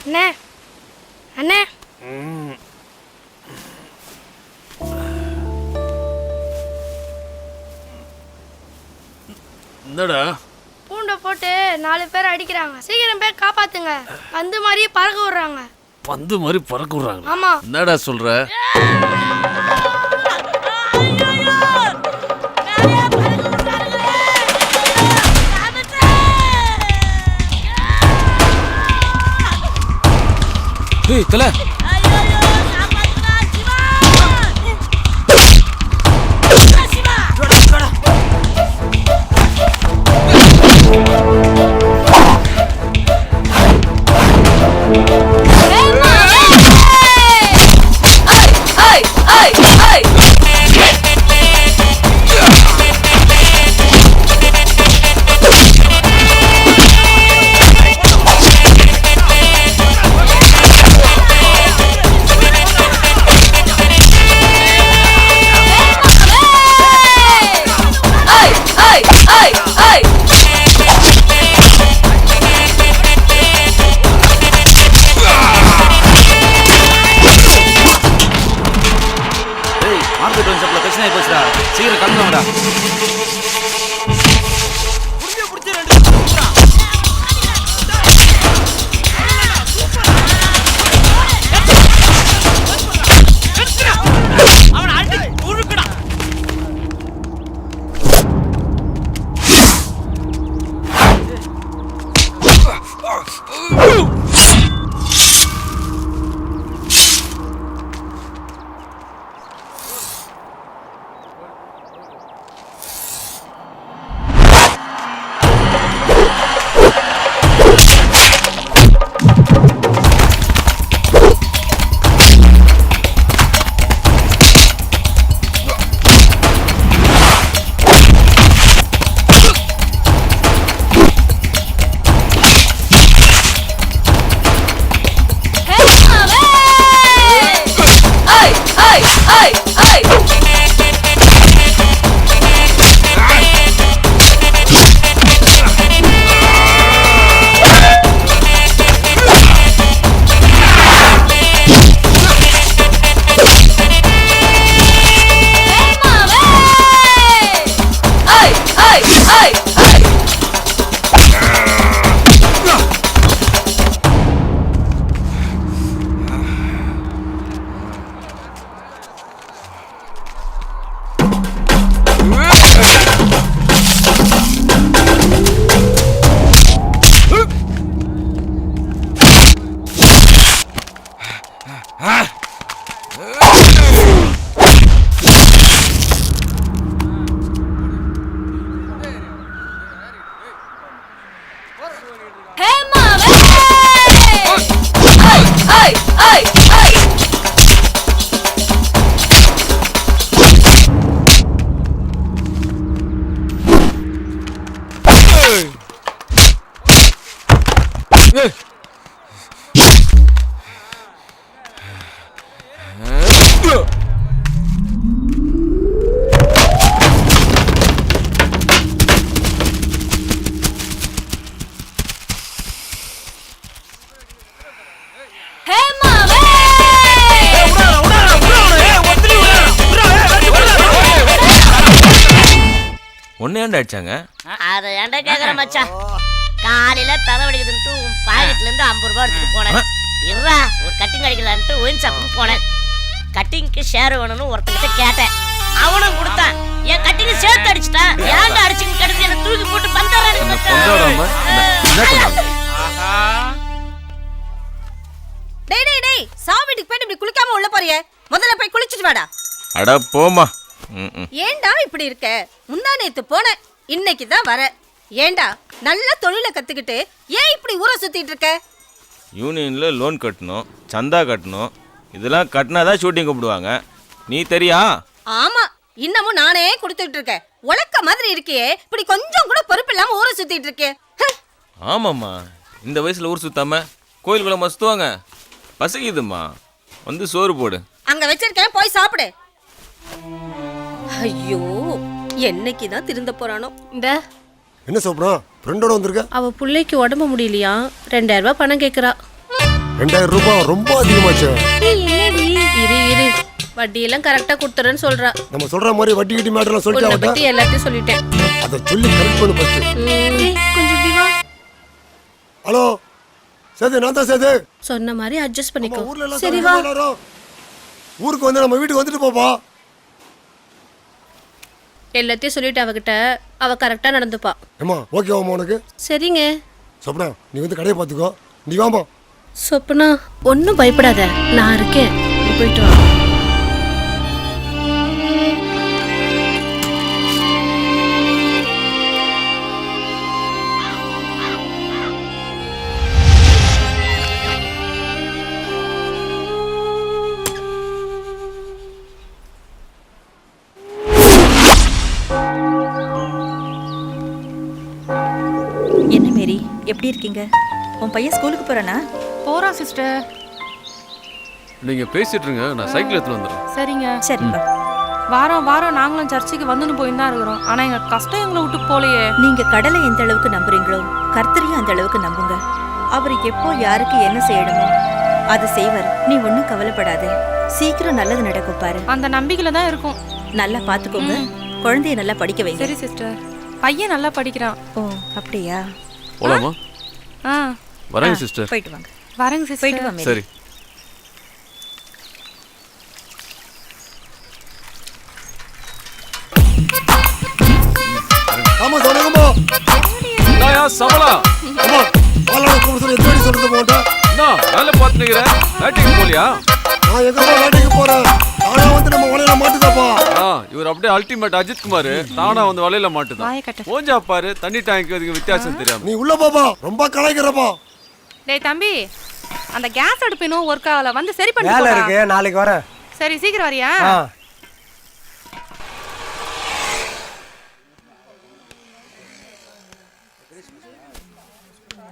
அண்ணே அண்ணே என்னடா பூண்டை போட்டு 4 பேர் அடிக்கிறாங்க. சீக்கிரம் போய் காப்பாத்துங்க. பந்து மாதிரி பறக்க விடுறாங்க. பந்து மாதிரி பறக்க விடுறாங்க? ஆமா. என்னடா சொல்ற? ஏய் தல சீக்கிரம் கிளம்புங்கடா. ஒன்னு ஏன்டா அடிச்சாங்க? அதை ஏன்டா கேக்குற மச்சான்? காலையில தலைவலிக்குதுன்ட்டு உன் பாக்கெட்ல இருந்து 50 ரூபாய் எடுத்துட்டு போனேன். இருடா ஒரு கட்டிங் அடிக்கலான்ட்டு ஒயின் ஷாப்புக்கு போனேன். கட்டிங்க்கு ஷேர் வேணும்னு ஒருத்தங்கிட்ட கேட்டேன். அவனும் கொடுத்தான். என் கட்டிங்க சேர்த்து அடிச்சுட்டான். ஏன்டா அடிச்சுன்னு கேட்டு என்ன தூக்கி போட்டு பந்தாரானு டேய் டேய் டேய் சாமிட்டுக்கு போய் இப்படி குளிக்காம உள்ள போறியே? முதல்ல போய் குளிச்சிட்டு வாடா. அட போமா. ஏன்டா இப்படி இருக்க? முந்தா நேத்து போனேன், இன்னைக்கு தான் வர. ஏன்டா நல்ல தொழிலை கத்துக்கிட்டு ஏன் இப்படி ஊரை சுத்திட்டு இருக்க? யூனியன்ல லோன் கட்டணும், சந்தா கட்டணும், இதெல்லாம் கட்டினாதான் ஷூட்டிங் கூப்பிடுவாங்க. நீ தெரியா? ஆமா, இன்னமும் நானே கொடுத்துட்டு இருக்கேன். உலக்க மாதிரி இருக்கியே, இப்படி கொஞ்சம் கூட பொறுப்பு இல்லாம ஊரை சுத்திட்டு இருக்கே. ஆமாம்மா, இந்த வயசுல ஊர் சுத்தாம கோயிலுக்குள்ள சுத்துவாங்க. பசிக்குதுமா, வந்து சோறு போடு. அங்க வச்சிருக்கேன், போய் சாப்பிடு. ஐயோ, என்னைக்குதான் திருந்த போறானோ. இந்த என்ன சாப்பிடா? ஃப்ரெண்டோட வந்திருக்க? அவ பிள்ளைக்கு உடம்பு முடியலையா, 2000 ரூபாய் பணம் கேட்குறா. 2000 ரூபாய் ரொம்ப அதிகமாச்சு. இரு வட்டியெல்லாம் கரெக்டா கொடுத்துறேன்னு சொல்றா. நம்ம சொல்ற மாதிரி வட்டி கிட்டி மேட்டர்லாம் உன்னை சொல்லிட்டு பத்தி எல்லாத்தையும் சொல்லிட்டேன். அதை சொல்லி கரெக்ட் பண்ணு ஃபர்ஸ்ட். கொஞ்சம் இப்படி வா. ஹலோ சேது, நான் தான் சேது. சொன்ன மாதிரி அட்ஜஸ்ட் பண்ணிக்கோ. ஊர்ல எல்லாம் சரி வா. எல்லாரும் ஊருக்கு வந்து நம்ம வீட்டுக்கு வந்துட்டு போப்பா. எல்லாத்தையும் சொல்லிட்டு அவகிட்ட, அவ கரெக்டா நடந்துப்பா. ஏமா ஓகேவாமா உனக்கு? சரிங்க. சொப்னா நீ வந்து கடையை பார்த்துக்கோ. நீ வாமா. சொப்பனா ஒன்றும் பயப்படாத, நான் இருக்கேன். நீ போயிட்டு வா. என்ன மேரி, எப்படி இருக்கீங்க? உன் பையன் ஸ்கூலுக்கு போறானா? போறா சிஸ்டர். நீங்க பேசிட்டு இருங்க, நான் சைக்கிள் எடுத்து வந்துடுறேன். சரிங்க. சரிப்பா. வாரம் வாரம் நாங்களும் சர்ச்சுக்கு வந்துன்னு போயின்னு தான் இருக்கிறோம். ஆனா எங்க கஷ்டம் எங்களை விட்டு போலையே. நீங்க கடலை எந்த அளவுக்கு நம்புறீங்களோ கர்த்தரையும் அந்த அளவுக்கு நம்புங்க. அவர் எப்போ யாருக்கு என்ன செய்யணுமோ அதை செய்வார். நீ ஒன்றும் கவலைப்படாத, சீக்கிரம் நல்லது நடக்கும் பாரு. அந்த நம்பிக்கையில தான் இருக்கும். நல்லா பாத்துக்கோங்க, குழந்தைய நல்லா படிக்க வைங்க. சரி சிஸ்டர். பையன் நல்லா படிக்கிறான். ஓ அப்படியா? போலாமா? ஆ வரேங்க சிஸ்டர். போயிட்டு வாங்க. வரேங்க போயிட்டு சிஸ்டர். வா மேரி. சரி. ஆமா சொன்னேங்கம்மா. நாயா சமலா. அம்மா பாலாட கூப்பிட்டு எத்தனை சொல்றது போட்டா? நான் வேலை பார்த்து நிக்கிறேன். வேட்டைக்கு போலியா? நான் எங்கம்மா வேட்டைக்கு போறேன்? நானா வந்து நம்ம வலையில மாட்டுதாப்பா. இவர் அப்படியே அல்டிமேட் அஜித் குமார். தானா வந்து வலையில மாட்டுதான். வாயை கட்டு. போஞ்சா பாரு, தண்ணி டேங்க் அதுக்கு வித்தியாசம் தெரியாம. நீ உள்ள போப்பா, ரொம்ப கலாய்க்கிறப்பா. டேய் தம்பி, அந்த கேஸ் அடுப்பு இன்னும் ஒர்க் ஆகல. வந்து சரி பண்ணி வேலை போடா. இருக்கு, நாளைக்கு வரேன். சரி சீக்கிரம் வரியா?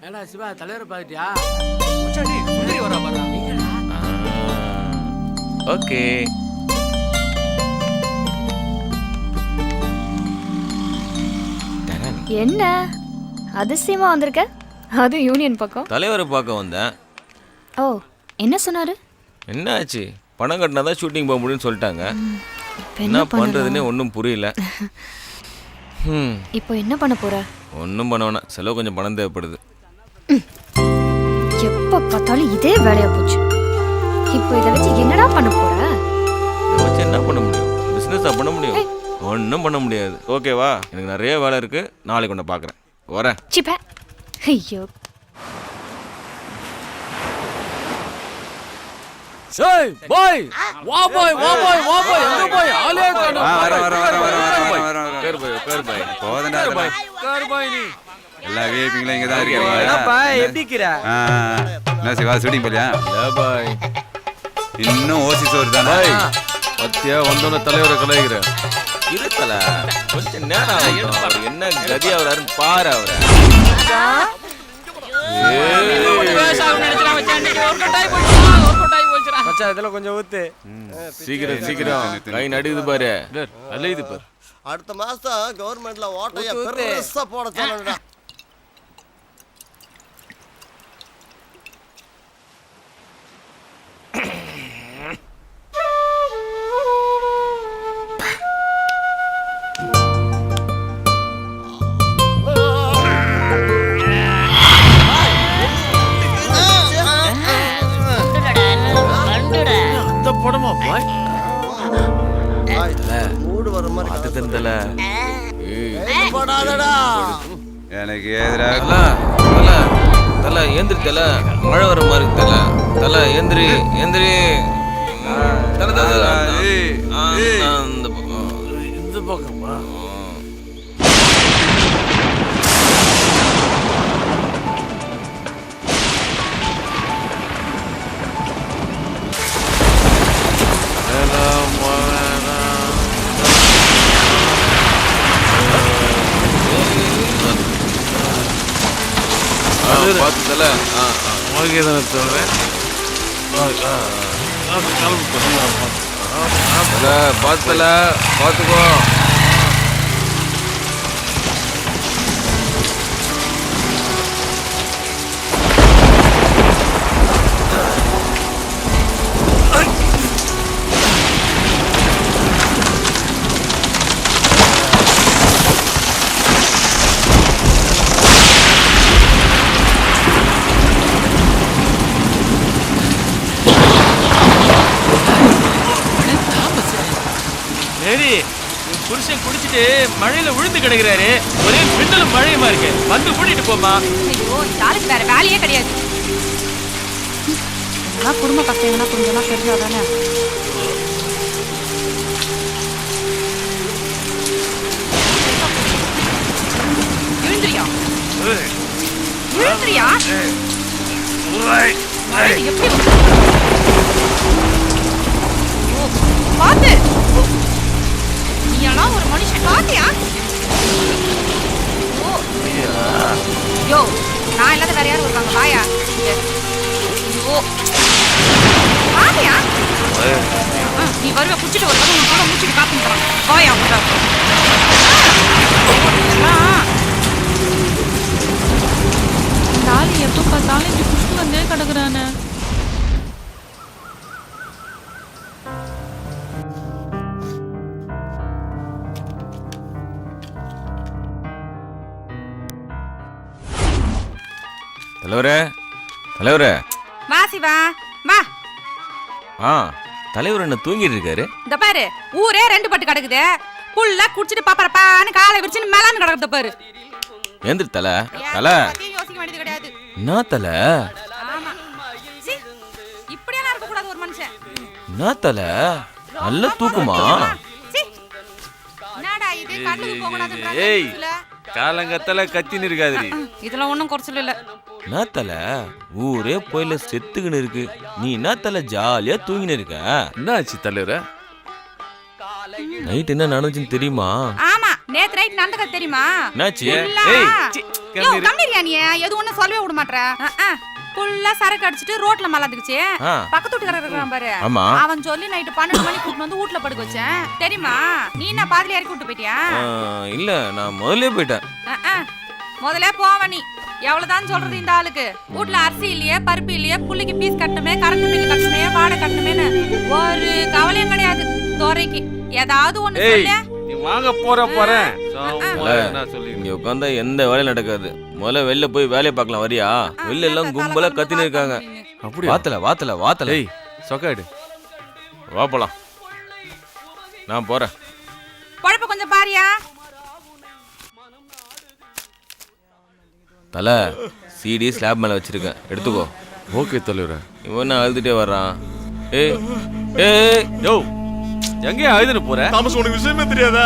ஏடா சிவா, தலைவரை பாத்துட்டியா? ஓகே. என்ன அதிசயமா வந்திருக்க? அது யூனியன் பக்கம். தலைவரை பார்க்க வந்தேன். ஓ, என்ன சொன்னாரு? என்ன ஆச்சு? பணம் கட்டினா தான் ஷூட்டிங் போக முடியும்னு சொல்லிட்டாங்க. இப்ப என்ன பண்ணுறதுன்னே ஒன்றும் புரியல. இப்போ என்ன பண்ண போற? ஒன்றும் பண்ண வேணாம், செலவு கொஞ்சம் பணம் தேவைப்படுது. எப்ப பார்த்தாலும் இதே வேலையா போச்சு. இப்போ இதை வச்சு என்னடா பண்ண போற? இதை வச்சு என்ன பண்ண முடியும்? பிஸ்னஸாக பண்ண முடியும்? ஒன்றும் பண்ண முடியாது. ஓகேவா? எனக்கு நிறைய வேலை இருக்கு, நாளைக்கு ஒன்று பார்க்குறேன். வரேன். சிப்ப. ஐயோ. ஏய் பாய், வா பாய், வா பாய், வா பாய். எங்க பாய்? ஆளே காணோம். பேர் பாய். போதண்டா பாய். கார் பாய் நீ. எல்லா விஐபிங்களும் இங்க தான் இருக்கீங்க. என்னப்பா, எப்படி இருக்கிற? என்ன சிவா ஷூட்டிங் போலியா? இல்ல பாய். இன்னும் ஓசி சோறு தானே? பாய், பத்தியா வந்தோன தலைவரை கலாய்க்கிற. இருக்கல கொஞ்சம் நேரம் ஆகட்டும். அவர் என்ன கதி ஆகுறாருன்னு பாரு அவரை. மச்சான், இதெல்லாம் கொஞ்சம் ஊத்து. சீக்கிரம் சீக்கிரம், கை நடுக்குது பாரு. அலையுது பாரு. அடுத்த மாசம் கவர்மெண்ட்ல ஓட்டைய பெருசா போட சொல்லணும்டா. அந்த படமா பாய்? மூடு வர மாதிரி பார்த்து தெரிந்தல. போடாதடா. எனக்கு எதிராக தல தல ஏந்திரி தல, மழை வர மாதிரி தல. தல ஏந்திரி ஏந்திரி. தல தல அந்த பக்கம். இந்த பக்கமா? பார்த்துல சொல்றேன். பார்த்துல பார்த்துக்கோ. தம்பி உன் புருஷன் குடிச்சிட்டு மழையில விழுந்து கிடக்குறாரு. ஒரே மின்னலும் மழையுமா இருக்கு. வந்து கூட்டிட்டு போமா. ஐயோ நாளைக்கு வேற வேலையே கிடையாது. குடும்ப கஷ்டம் எங்கன்னா கொஞ்சம் தெரிஞ்சாதானே. எழுந்திரியா எழுந்திரியா எப்படி பாத்து நீ எல்லாம் ஒரு மனுஷன் பாத்தியா? யோ நான் இல்லாத வேற யாரும் இருக்காங்க வாயா. பாத்தியா நீ வருவ குடிச்சிட்டு ஒரு உன் கூட முடிச்சுட்டு காப்பி போறான் வாயா. தாலி எப்போ பார்த்தாலும் இப்படி குடிச்சிட்டு வந்தே கிடக்குறானே. தலைவரே தலைவரே வா சிவா வா. தலைவர் என்ன தூங்கிட்டு இருக்காரு? இந்த பாரு ஊரே ரெண்டு பட்டு கிடக்குது. புள்ள குடிச்சிட்டு பாப்பறப்பான்னு காலை விரிச்சுன்னு மேலான்னு கிடக்குது பாரு. ஏந்திர தலை தலை யோசிக்க வேண்டியது கிடையாது. என்ன தலை? ஆமா சி இப்படியெல்லாம் இருக்க கூடாது ஒரு மனுஷன். என்ன தலை நல்ல தூக்குமா? சி என்னடா இது கண்ணுக்கு போக கூடாதுன்றாங்க. ஏய் காலங்கத்தல கத்தின்னு இருக்காதுடி. இதெல்லாம் ஒண்ணும் குறைச்சல இல்ல. என்ன தலை ஊரே போயில செத்துக்கின்னு இருக்கு. நீ என்ன தலை ஜாலியா தூங்கின்னு இருக்க? என்ன ஆச்சு தலைவர? நைட் என்ன நடந்துச்சுன்னு தெரியுமா? ஆமா நேத்து நைட் நடந்தது தெரியுமா? என்னாச்சு? யோ கம்மிரியா நீ எது ஒண்ணு சொல்லவே விட மாட்டற. புள்ள சரக்கு அடிச்சிட்டு ரோட்ல மலாந்துக்குச்சு. பக்கத்து வீட்டுக்காரர் இருக்கான் பாரு. அவன் சொல்லி நைட் 12 மணிக்கு கூட்டி வந்து வீட்ல படுக்க வச்சேன். தெரியுமா? நீ என்ன பாதியில இறக்கி விட்டு போயிட்டியா? இல்ல நான் முதல்ல போயிட்டேன். முதல்ல போவ நீ. எவ்வளவுதான் சொல்றது இந்த ஆளுக்கு? வீட்ல அரிசி இல்லையே பருப்பு இல்லையே புள்ளிக்கு பீஸ் கட்டணுமே கரண்ட் பில் கட்டணுமே வாடகை கட்டணுமேன்னு ஒரு கவலையும் கிடையாது. தோரைக்கு ஏதாவது ஒண்ணு சொல்லு. நீ வாங்க போறேன். இங்க உட்கார்ந்தா எந்த வேலையும் நடக்காது. முதல்ல வெளில போய் வேலையை பார்க்கலாம் வரியா? வெளில எல்லாம் கும்பலா கத்தின்னு இருக்காங்க. அப்படி வாத்தல ஏய் சொக்காடு வா போலாம். நான் போறேன். பொழப்ப கொஞ்சம் பாரியா. தலை சிடி ஸ்லாப் மேல வச்சிருக்கேன் எடுத்துக்கோ. ஓகே தலைவரே. இவன் அழுதுட்டே வர்றான். ஏய் ஏய் யோ எங்கேயா அழுதுன்னு போற? தாமஸ் உனக்கு விஷயமே தெரியாதா?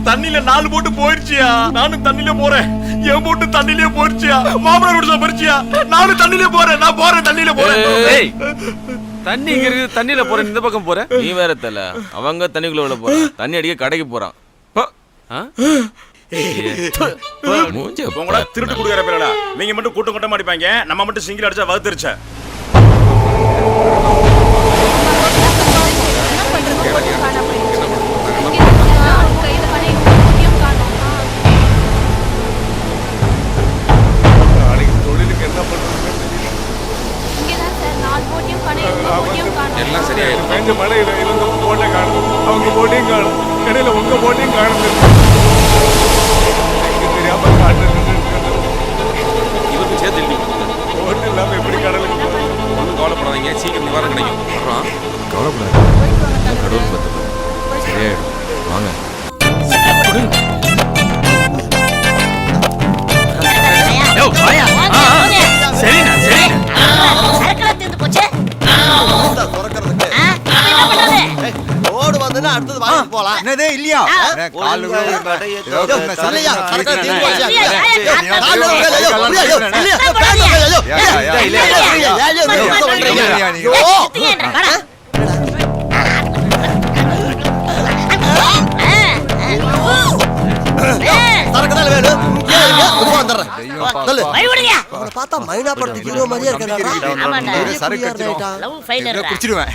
தண்ணில 4 போட்டு போயிடுச்சியா? நானும் தண்ணில போறேன். என் போட்டு தண்ணிலே போயிடுச்சியா? மாமனார் வீட்டுல போயிடுச்சியா? நானும் தண்ணிலே போறேன். நான் போறேன் தண்ணில போறேன். ஏய் தண்ணி இங்க இருக்கு. தண்ணில போற இந்த பக்கம் போற. நீ வேற தலை அவங்க தண்ணிக்குள்ள விட போறான். தண்ணி அடிக்க கடைக்கு போறான். உங்களா திருட்டு குடுக்குற பேரடா. நீங்க மட்டும் கூட்டம் கூட்டமா அடிப்பாங்க. நம்ம மட்டும் சிங்கிள் அடிச்சா வகுத்துருச்ச. தொழிலுக்கு என்ன பண்றது? எல்லாம் சரியாயிடும். எங்க மலையில இருந்து போட்டே காணும். அவங்க போட்டையும் காணும். கடையில உங்க போட்டையும் காணும். தெரியாம காட்டு இவருக்கு சேர்த்து போட்டு இல்லாம எப்படி கடலுக்கு ஒன்றும் கவலைப்படாதீங்க. சீக்கிரம் நிவாரணம் கிடைக்கும். கவலைப்படாது. கடவுள் பார்த்து சரியாயிடும். வாங்க சரிண்ணா சரி. சரக்குல தீர்ந்து போச்சு. துறக்கிறதுக்கு ஓடு வந்துன்னா அடுத்தது வாங்கிட்டு போலாம். என்னதே இல்லையா? கால் இல்லையா சரக்கு தீர்ந்து போச்சு. சரக்குதான் வேணும். பார்த்தா மைனா படத்து ஹீரோ மாதிரியே குடிச்சிடுவேன்.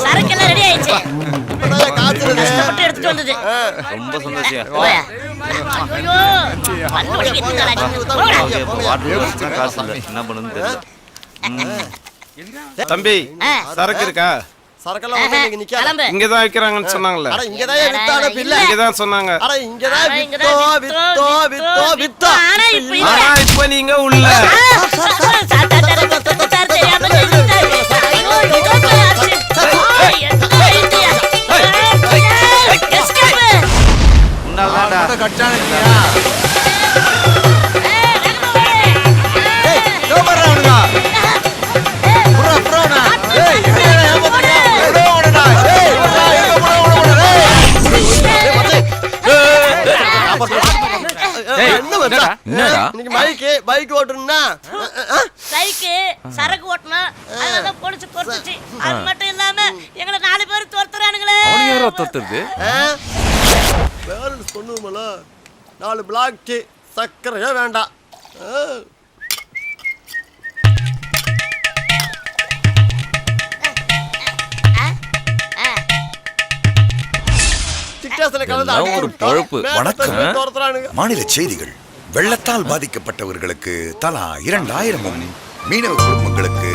சரக்கெல்லாம் ரெடி ஆயிடுச்சு. எடுத்துட்டு வந்தது. ரொம்ப சந்தோஷம். என்ன பண்ணுன்னு தெரியல. தம்பி சரக்கு இருக்கா? சரக்கெல்லாம் வந்து இங்க நிக்காத. கிளம்பு. இங்க தான் வைக்கறாங்கன்னு சொன்னாங்கல. அட இங்க தான் வித்தானே பிள்ளை. இங்க தான் சொன்னாங்க. அட இங்க தான் வித்தோ. ஆனா இப்படி ஆனா இப்போ நீங்க உள்ள. உன்னால கட்டானீங்க. ஏய் டோபறானுடா. புறா. ஏய் என்னடா ஏமாத்துறீங்க? ஓடடா. ஏய் புறா எங்க போறா? என்னடா இன்னைக்கு பைக் ஓட்டணும்னா சரக்கு ஓட்டணும் அதெல்லாம் பொடிச்சு பொறுத்துச்சு. அது மட்டும் இல்லாம எங்களை 4 பேர் துரத்துறானுங்களே. அவனுக்கு யாரோ தொத்துறது? பேலன்ஸ் பண்ணுவோம்ல 4 பிளாக் சக்கரையே வேண்டாம். ஒரு பொழப்பு. வணக்கம். மாநில செய்திகள். வெள்ளத்தால் பாதிக்கப்பட்டவர்களுக்கு தலா 2000 மீனவ குடும்பங்களுக்கு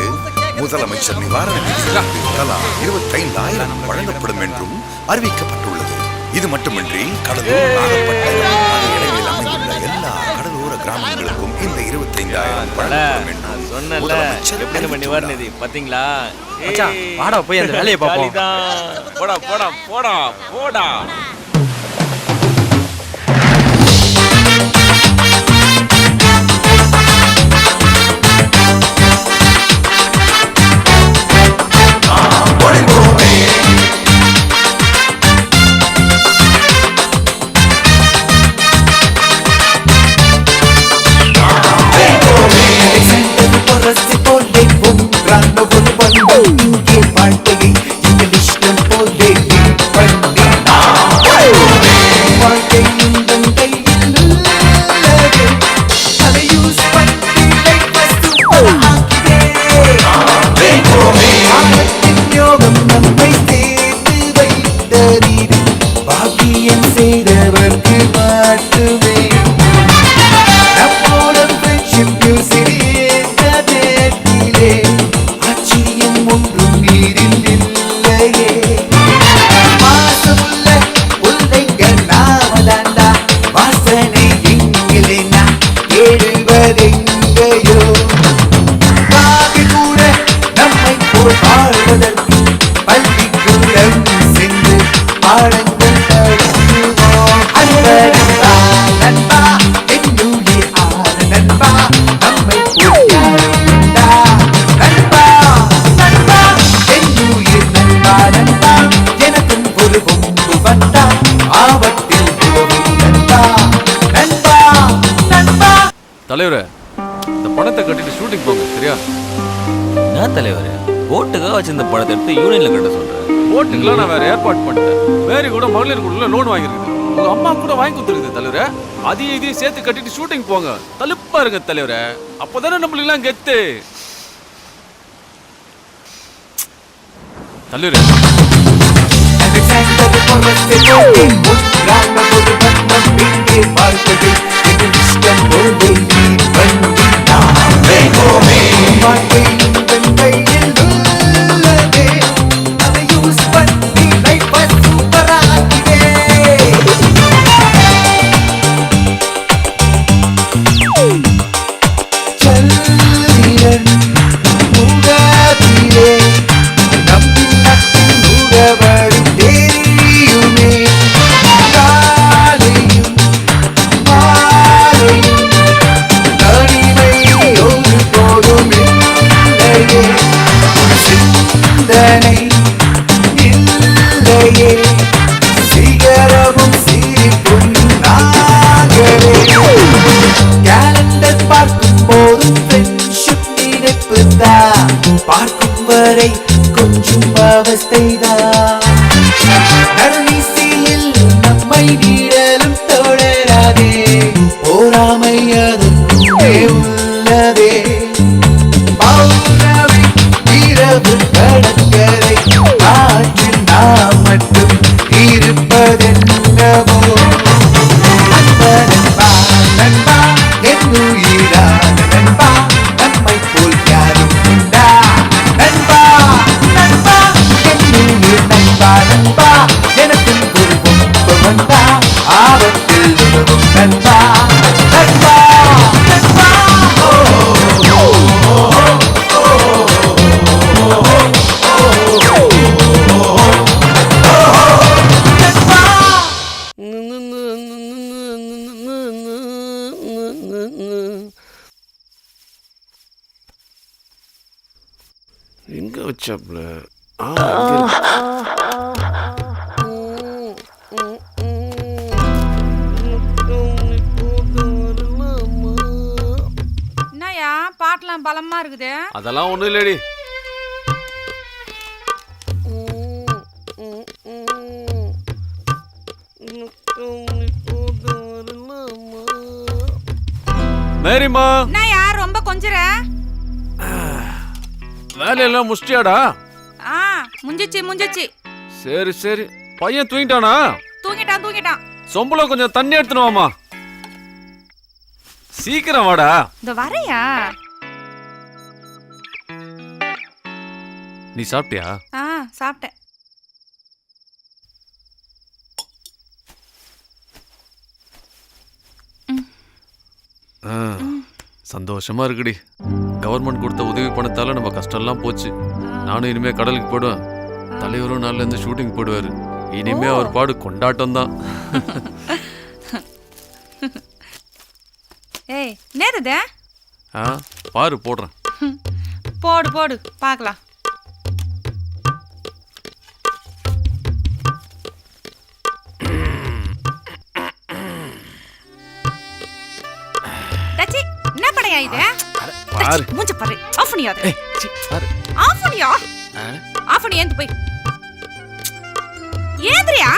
முதலமைச்சர் நிவாரண நிதியிலிருந்து தலா 25,000 வழங்கப்படும் என்றும் அறிவிக்கப்பட்டுள்ளது. இது மட்டுமின்றி கடலூர், நாகப்பட்டினம் இடையில் அமைந்துள்ள எல்லா கடலோர கிராமங்களுக்கும் இந்த 25,000 வழங்கப்படும் என்றும் முதலமைச்சர் நிவாரண பாத்தீங்களா? மச்சான் வாடா போய் அந்த வேலையை பாப்போம். போடா. தலைவரே, இந்த பணத்தை கட்டிட்டு ஷூட்டிங் போங்க, சரியா? நான் தலைவரே போட்டுக்காக வச்சிருந்த பணத்தை எடுத்து யூனியன்ல கட்ட சொல்றேன். போட்டுக்கெல்லாம் நான் வேற ஏற்பாடு பண்ணிட்டேன். வேறு கூட மகளிர் கூட லோன் வாங்கிருக்குது. உங்க அம்மா கூட வாங்கி கொடுத்துருக்குது தலைவரே. அதையும் இதையும் சேர்த்து கட்டிட்டு ஷூட்டிங் போங்க. தலுப்பா இருங்க தலைவரே. அப்பதானே நம்மளுக்கு எல்லாம் கெத்து. தலைவரே பார்க்கும் வரை கொஞ்சம் அவஸ்தைதான். நடுநிசையில் நம்மை நீடலும் தொடராதே, போராமை அதற்குள்ளே உள்ளதே. பௌர்ணமி இரவு கடற்கரை காற்றில் நாம் மட்டும் இருப்பதென்னவோ. நண்பா நண்பா என் உயிரான நண்பா, நம்மை போல் யாரும் உண்டா? நண்பா நண்பா என் வச்சாப்ல என்னயா பாட்டெல்லாம் பலமா இருக்குது. அதெல்லாம் ஒண்ணும் இல்லடி. மேரிமா என்னயா ரொம்ப கொஞ்சற? வேலையெல்லாம் முடிச்சிட்டியாடா? முஞ்சிச்சு. சரி சரி. பையன் தூங்கிட்டானா? தூங்கிட்டான். சொம்புல கொஞ்சம் தண்ணி எடுத்துன்னு வாமா. சீக்கிரம் வாடா. இந்த வரையா? நீ சாப்பிட்டியா? சாப்பிட்டேன். சந்தோஷமா இருக்குடி. கவர்மெண்ட் கொடுத்த உதவி பணத்தால நம்ம கஷ்டம்லாம் போச்சு. நானும் இனிமே கடலுக்கு போடுவேன். தலைவரும் நாள்ல இருந்து ஷூட்டிங் போடுவாரு. இனிமே அவர் பாடு கொண்டாட்டம் தான். ஏய் நேருதே? பாரு போடுறேன். போடு பார்க்கலாம். என்ன படையா இது? பாரு. மூஞ்ச பாரு. ஆஃப் பண்ணியா அது? பாரு. ஆஃப் பண்ணியா? ஆஃப் பண்ணி ஏந்து போய். ஏந்திரியா?